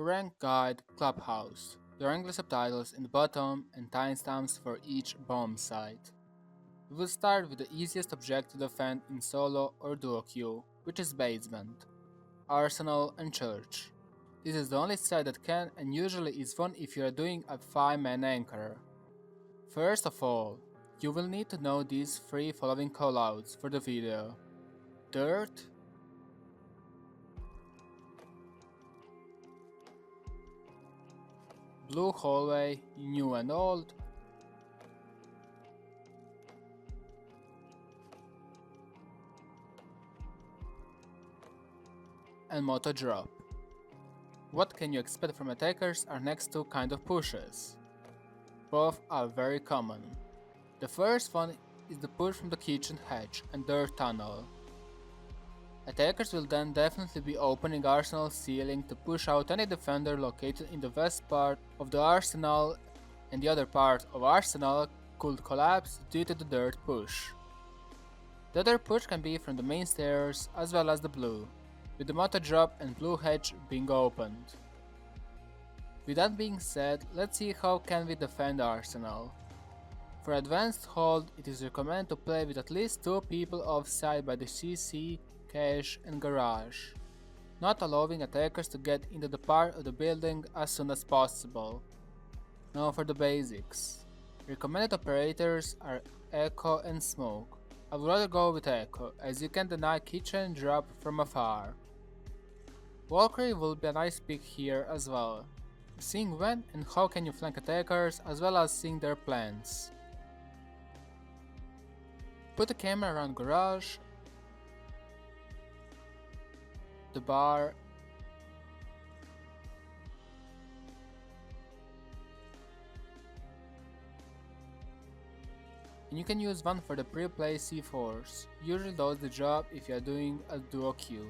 Rank Guide Clubhouse. There are English subtitles in the bottom and timestamps for each bomb site. We will start with the easiest object to defend in Solo or DuoQ, which is basement, arsenal and church. This is the only site that can and usually is fun if you are doing a 5-man anchor. First of all, you will need to know these 3 following callouts for the video. Dirt, blue hallway, new and old, and moto drop. What can you expect from attackers are next two kind of pushes. Both are very common. The first one is the push from the kitchen hatch and dirt tunnel. Attackers will then definitely be opening Arsenal's ceiling to push out any defender located in the west part of the Arsenal, and the other part of Arsenal could collapse due to the dirt push. The other push can be from the main stairs as well as the blue, with the moto drop and blue hatch being opened. With that being said, let's see how can we defend Arsenal. For advanced hold, it is recommended to play with at least 2 people offside by the CC, cache and garage, not allowing attackers to get into the part of the building as soon as possible. Now for the basics. Recommended operators are Echo and Smoke. I would rather go with Echo, as you can deny kitchen drop from afar. Valkyrie will be a nice pick here as well, seeing when and how can you flank attackers as well as seeing their plans. Put the camera around garage, the bar, and you can use one for the pre-placed C4s, usually does the job if you are doing a DuoQ.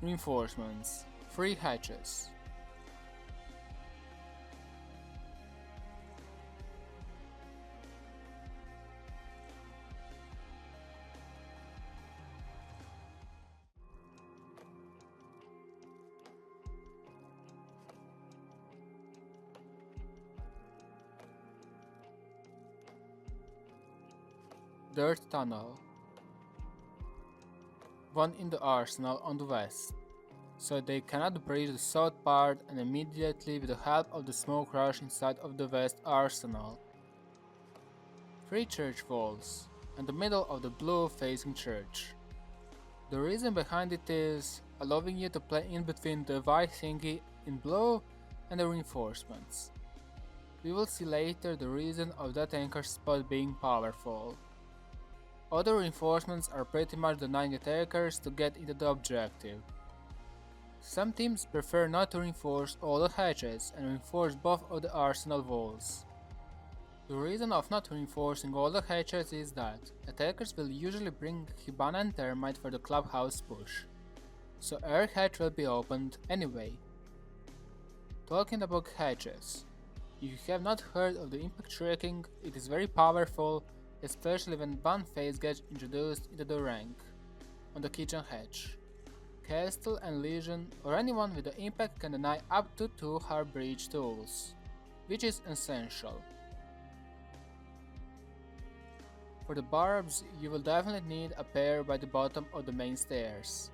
Reinforcements. 3 hatches. Dirt tunnel. One in the arsenal on the west, so they cannot breach the south part and immediately with the help of the smoke rush inside of the west arsenal. 3 church walls, and the middle of the blue facing church. The reason behind it is allowing you to play in between the white thingy in blue and the reinforcements. We will see later the reason of that anchor spot being powerful. Other reinforcements are pretty much denying attackers to get into the objective. Some teams prefer not to reinforce all the hatches and reinforce both of the arsenal walls. The reason of not reinforcing all the hatches is that attackers will usually bring Hibana and Thermite for the clubhouse push, so air hatch will be opened anyway. Talking about hatches, if you have not heard of the impact tracking, it is very powerful, especially when one phase gets introduced into the rank. On the kitchen hatch, Castle and Legion or anyone with the impact can deny up to 2 hard breach tools, which is essential. For the barbs, you will definitely need a pair by the bottom of the main stairs,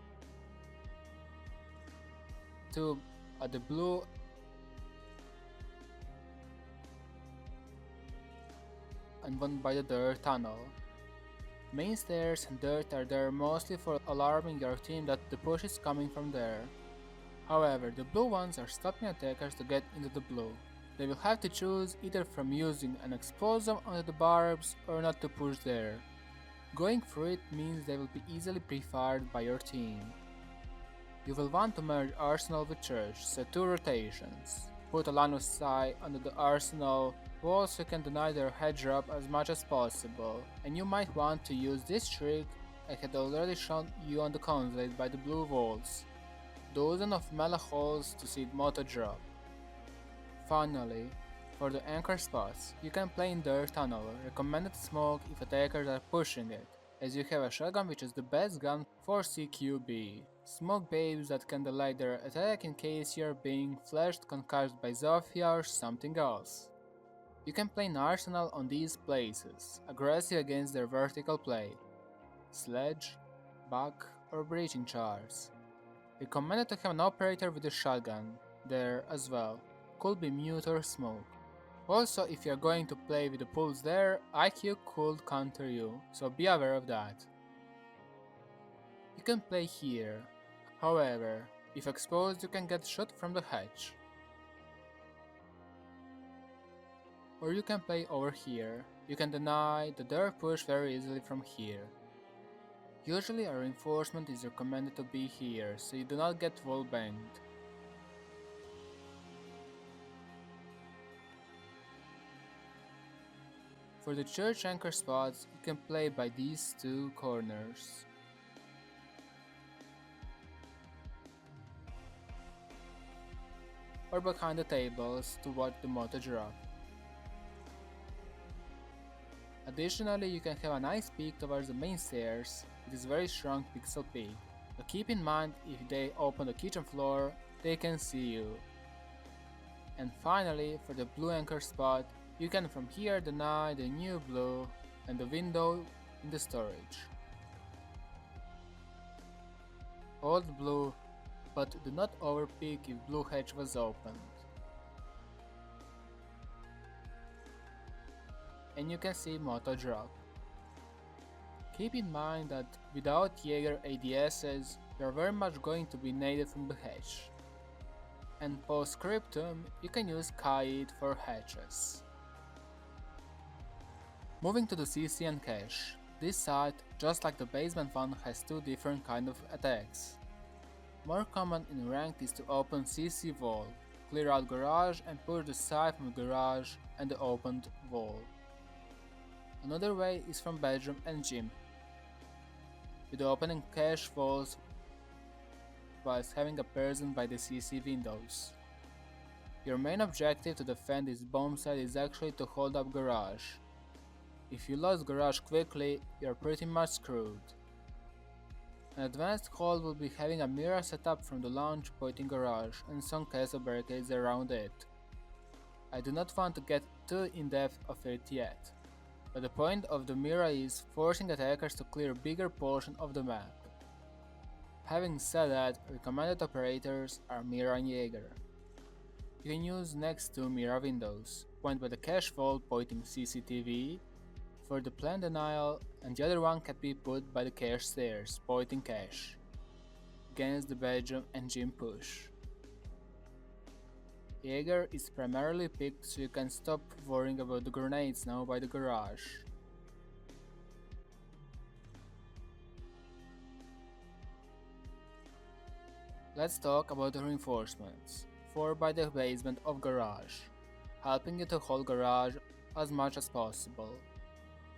2 at the blue and 1 by the dirt tunnel. Main stairs and dirt are there mostly for alarming your team that the push is coming from there. However, the blue ones are stopping attackers to get into the blue. They will have to choose either from using an explosive onto the barbs or not to push there. Going through it means they will be easily pre-fired by your team. You will want to merge Arsenal with Church, so 2 rotations. Put a line of sight under the arsenal wall so you can deny their head drop as much as possible, and you might want to use this trick I had already shown you on the console by the blue walls. Dozen of melee holes to see moto drop. Finally, for the anchor spots, you can play in their tunnel, recommended smoke if attackers are pushing it, as you have a shotgun which is the best gun for CQB. Smoke babes that can delay their attack in case you're being flashed, concussed by Zofia or something else. You can play in Arsenal on these places, aggressive against their vertical play, sledge, back, or breaching charts. Recommended to have an operator with a shotgun there as well, could be mute or smoke. Also, if you're going to play with the pulse there, IQ could counter you, so be aware of that. You can play here. However, if exposed you can get shot from the hatch. Or you can play over here. You can deny the door push very easily from here. Usually a reinforcement is recommended to be here, so you do not get wall banged. For the church anchor spots, you can play by these two corners. Or behind the tables to watch the moto drop. Additionally, you can have a nice peek towards the main stairs. It is very strong pixel peek, but keep in mind if they open the kitchen floor, they can see you. And finally, for the blue anchor spot, you can from here deny the new blue and the window in the storage. Hold blue, but do not overpeek if blue hatch was opened. And you can see moto drop. Keep in mind that without Jaeger ADSs, you are very much going to be naded from the hatch. And post-scriptum, you can use kite for hatches. Moving to the CC and cache. This site, just like the basement one, has two different kind of attacks. More common in ranked is to open CC wall, clear out garage and push the side from garage and the opened wall. Another way is from bedroom and gym, with opening cache walls whilst having a person by the CC windows. Your main objective to defend this bomb site is actually to hold up garage. If you lose garage quickly, you're pretty much screwed. An advanced hold will be having a mirror set up from the launch pointing garage and some castle barricades around it. I do not want to get too in depth of it yet, but the point of the mirror is forcing attackers to clear a bigger portion of the map. Having said that, recommended operators are Mirror and Jaeger. You can use next two mirror windows, one by the cache wall pointing CCTV for the plan denial, and the other one can be put by the cache stairs pointing cache, against the bedroom and gym push. Jaeger is primarily picked so you can stop worrying about the grenades now by the garage. Let's talk about the reinforcements. 4 by the basement of garage, helping you to hold garage as much as possible.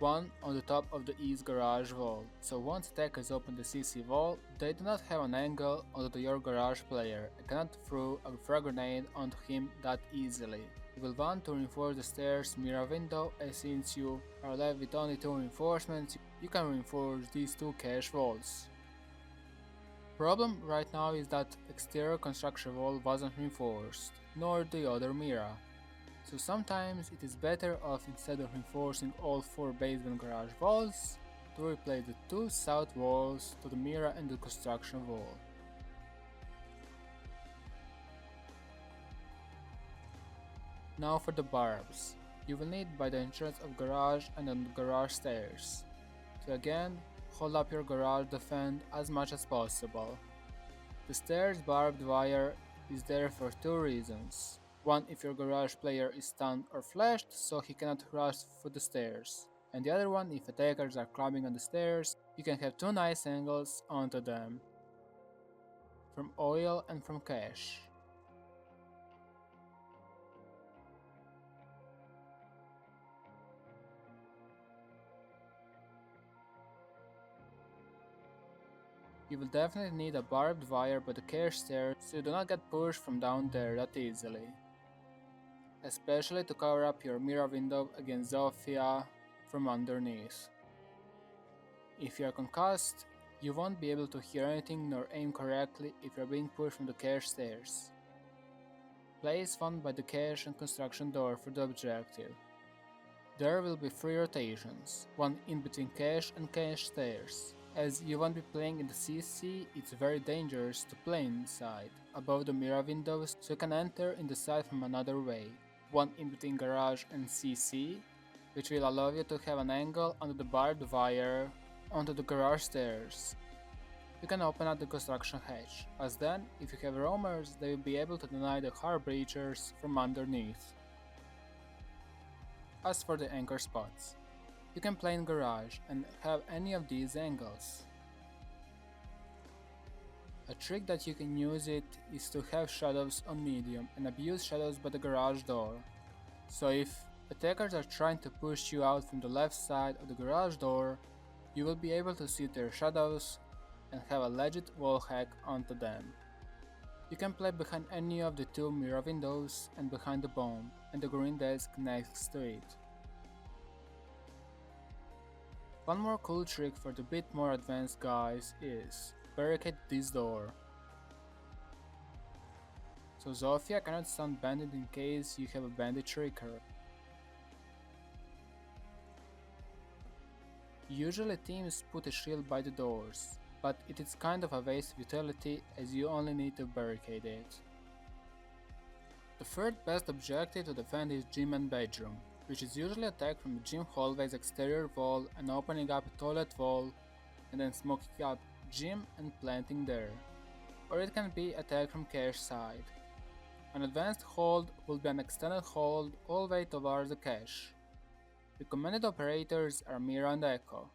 1 on the top of the east garage wall, so once attackers open the CC wall, they do not have an angle onto your garage player and cannot throw a frag grenade onto him that easily. You will want to reinforce the stairs mirror window, and since you are left with only 2 reinforcements, you can reinforce these 2 cache walls. Problem right now is that exterior construction wall wasn't reinforced, nor the other mirror. So sometimes it is better off, instead of reinforcing all 4 basement garage walls, to replace the 2 south walls to the mirror and the construction wall. Now for the barbs. You will need by the entrance of garage and on the garage stairs. So again, hold up your garage defend as much as possible. The stairs barbed wire is there for 2 reasons. 1 if your garage player is stunned or flashed so he cannot rush through the stairs, and the other one if attackers are climbing on the stairs, you can have 2 nice angles onto them, from oil and from cash. You will definitely need a barbed wire by the cache stairs so you do not get pushed from down there that easily. Especially to cover up your mirror window against Zofia from underneath. If you are concussed, you won't be able to hear anything nor aim correctly if you are being pushed from the cache stairs. Place one by the cache and construction door for the objective. There will be 3 rotations, one in between cache and cache stairs. As you won't be playing in the CC, it's very dangerous to play inside, above the mirror windows, so you can enter in the side from another way. One in between garage and CC, which will allow you to have an angle under the barbed wire onto the garage stairs. You can open up the construction hatch, as then, if you have roamers, they will be able to deny the hard breachers from underneath. As for the anchor spots, you can play in garage and have any of these angles. A trick that you can use it is to have shadows on medium and abuse shadows by the garage door. So if attackers are trying to push you out from the left side of the garage door, you will be able to see their shadows and have a legit wall hack onto them. You can play behind any of the 2 mirror windows and behind the bomb and the green desk next to it. One more cool trick for the bit more advanced guys is barricade this door. So Zofia cannot stun bandit in case you have a bandit trigger. Usually teams put a shield by the doors, but it is kind of a waste of utility as you only need to barricade it. The third best objective to defend is GYM&Bedroom, which is usually attacked from the gym hallway's exterior wall and opening up a toilet wall and then smoking up gym and planting there. Or it can be attacked from cache side. An advanced hold will be an extended hold all the way towards the cache. Recommended operators are Mirror and Echo.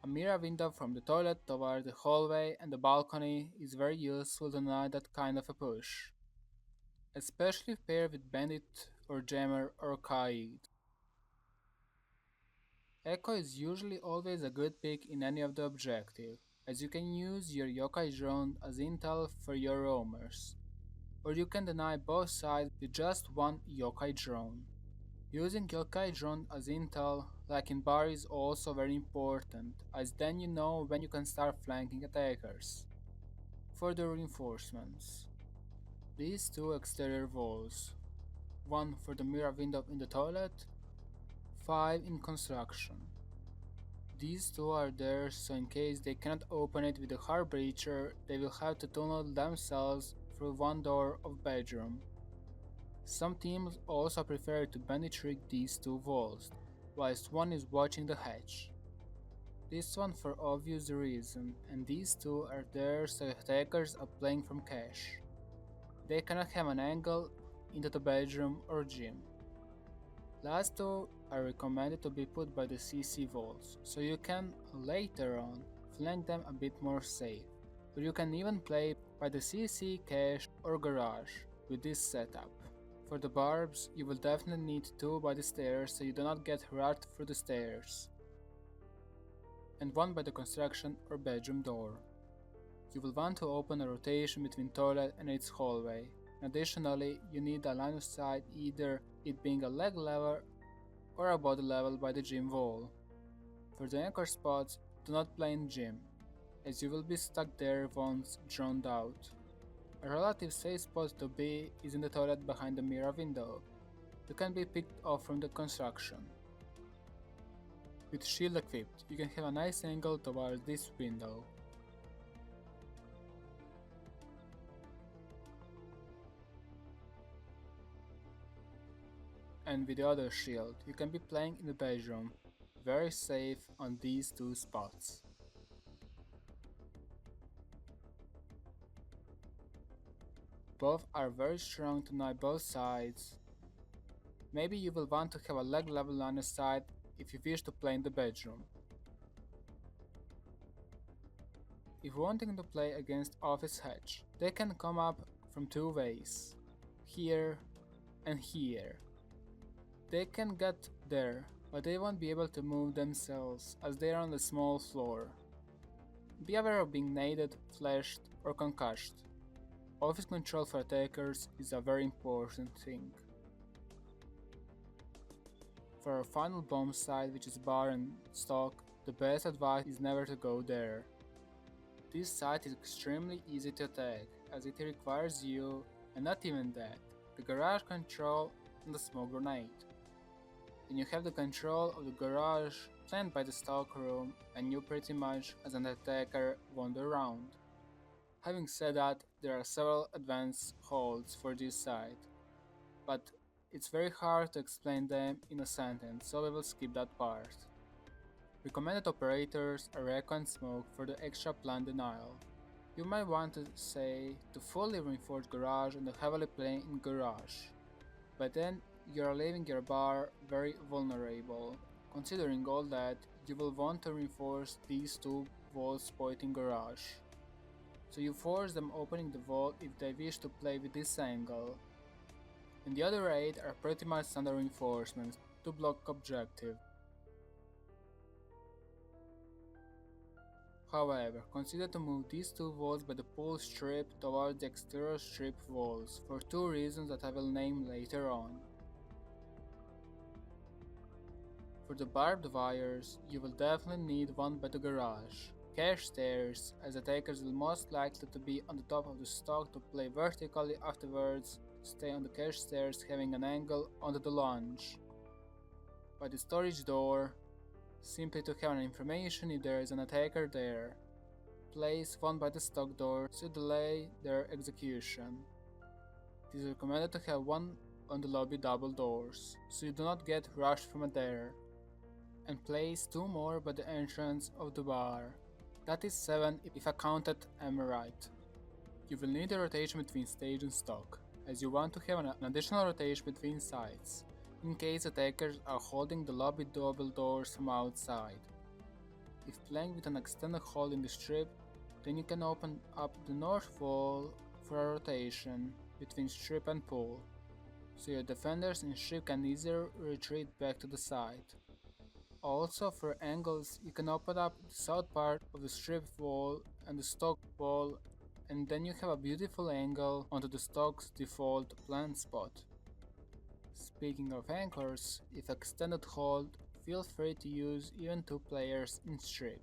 A mirror window from the toilet toward the hallway and the balcony is very useful to deny that kind of a push, especially if paired with Bandit or Jammer or Kaid. Echo is usually always a good pick in any of the objective, as you can use your Yokai drone as intel for your roamers, or you can deny both sides with just one Yokai drone. Using Yokai drone as intel, like in Bar, is also very important, as then you know when you can start flanking attackers. For the reinforcements, these 2 exterior walls, one for the mirror window in the toilet, 5 in construction. These 2 are there so in case they cannot open it with a hard breacher, they will have to tunnel themselves through one door of bedroom. Some teams also prefer to bandit trick these 2 walls, whilst one is watching the hatch. This one for obvious reason, and these 2 are there so attackers are playing from cache. They cannot have an angle into the bedroom or gym. Last 2 are recommended to be put by the CC walls, so you can, later on, flank them a bit more safe. Or you can even play by the CC, cache or garage with this setup. For the barbs, you will definitely need 2 by the stairs so you do not get hurt through the stairs, and 1 by the construction or bedroom door. You will want to open a rotation between toilet and its hallway. Additionally, you need a line of sight, either it being a leg level or a body level by the gym wall. For the anchor spots, do not play in gym, as you will be stuck there once drowned out. A relative safe spot to be is in the toilet behind the mirror window. You can be picked off from the construction. With shield equipped, you can have a nice angle towards this window. And with the other shield, you can be playing in the bedroom, very safe on these 2 spots. Both are very strong to deny both sides. Maybe you will want to have a leg level line of sight if you wish to play in the bedroom. If wanting to play against office hatch, they can come up from 2 ways, here and here. They can get there, but they won't be able to move themselves as they are on the small floor. Be aware of being naded, flashed, or concussed. Office control for attackers is a very important thing. For our final bomb site, which is Bar&Stock, the best advice is never to go there. This site is extremely easy to attack, as it requires you, and not even that, the garage control and the smoke grenade. Then you have the control of the garage planned by the stockroom, and you pretty much, as an attacker, won the round. Having said that, there are several advanced holds for this site, but it's very hard to explain them in a sentence, so we will skip that part. Recommended operators are Echo and Smoke for the extra plant denial. You might want to say to fully reinforce garage and to heavily play in garage, but then you are leaving your bar very vulnerable. Considering all that, you will want to reinforce these two walls pointing garage. So you force them opening the wall if they wish to play with this angle. And the other 8 are pretty much standard reinforcements to block objective. However, consider to move these two walls by the pull strip towards the exterior strip walls for 2 reasons that I will name later on. For the barbed wires, you will definitely need one by the garage. Cash stairs, as attackers will most likely to be on the top of the stock to play vertically afterwards, stay on the cash stairs having an angle onto the lunge. By the storage door, simply to have an information if there is an attacker there. Place one by the stock door to delay their execution. It is recommended to have one on the lobby double doors, so you do not get rushed from there. And place 2 more by the entrance of the bar. That is 7 if I counted am right. You will need a rotation between stage and stock, as you want to have an additional rotation between sides, in case attackers are holding the lobby double doors from outside. If playing with an extended hold in the strip, then you can open up the north wall for a rotation between strip and pool, so your defenders in strip can easier retreat back to the side. Also, for angles, you can open up the south part of the strip wall and the stock wall, and then you have a beautiful angle onto the stock's default plant spot. Speaking of anchors, if extended hold, feel free to use even 2 players in strip.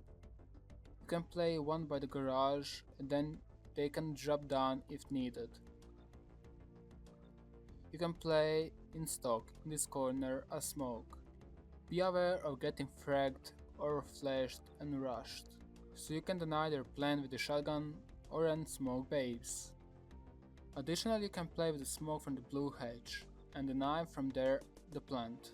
You can play one by the garage, and then they can drop down if needed. You can play in stock in this corner as smoke. Be aware of getting fragged or flashed and rushed, so you can deny their plan with the shotgun or end smoke base. Additionally, you can play with the smoke from the blue hedge, and deny from there the plant.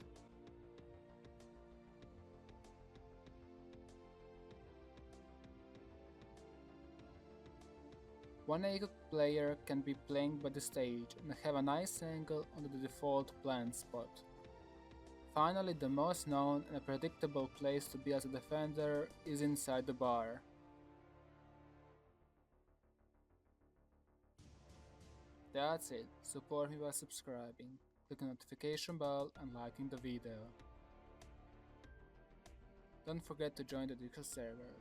One ACOG player can be playing by the stage and have a nice angle on the default plant spot. Finally, the most known and predictable place to be as a defender is inside the bar. That's it, support me by subscribing, clicking the notification bell and liking the video. Don't forget to join the Discord server.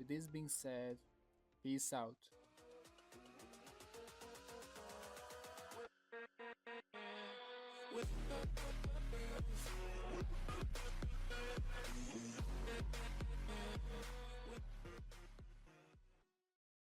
With this being said, peace out.